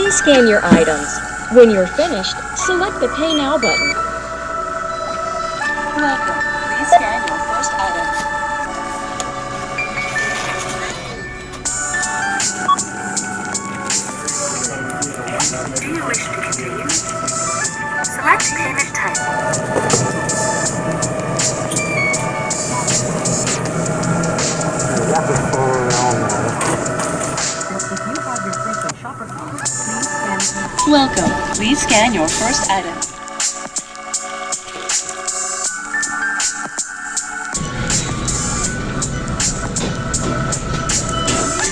Please scan your items. When you're finished, select the Pay Now button. Welcome. Please scan your first item. Do you wish to continue? Select payment type. Welcome. Please scan your first item.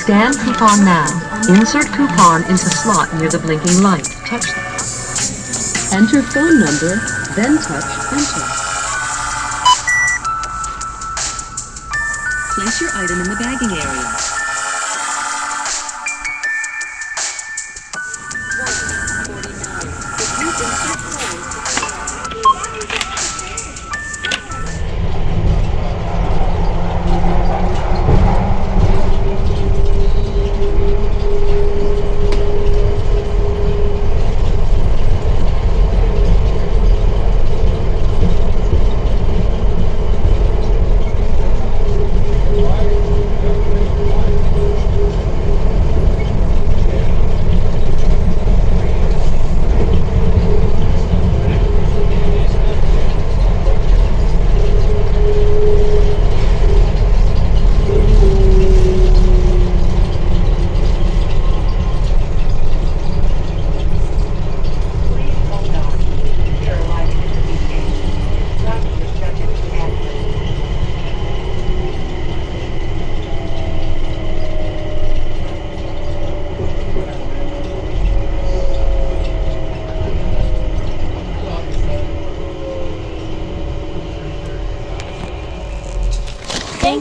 Scan coupon now. Insert coupon into slot near the blinking light. Touch. Enter phone number, then touch enter. Place your item in the bagging area.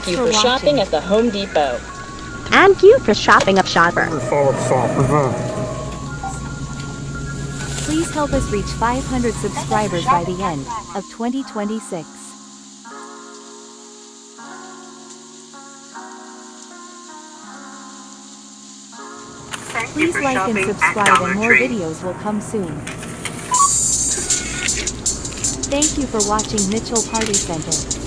Thank you for shopping at the Home Depot. And you for shopping up Shopper. Please help us reach 500 subscribers by the end of 2026. Please like and subscribe and more videos will come soon. Thank you for watching Mitchell Party Center.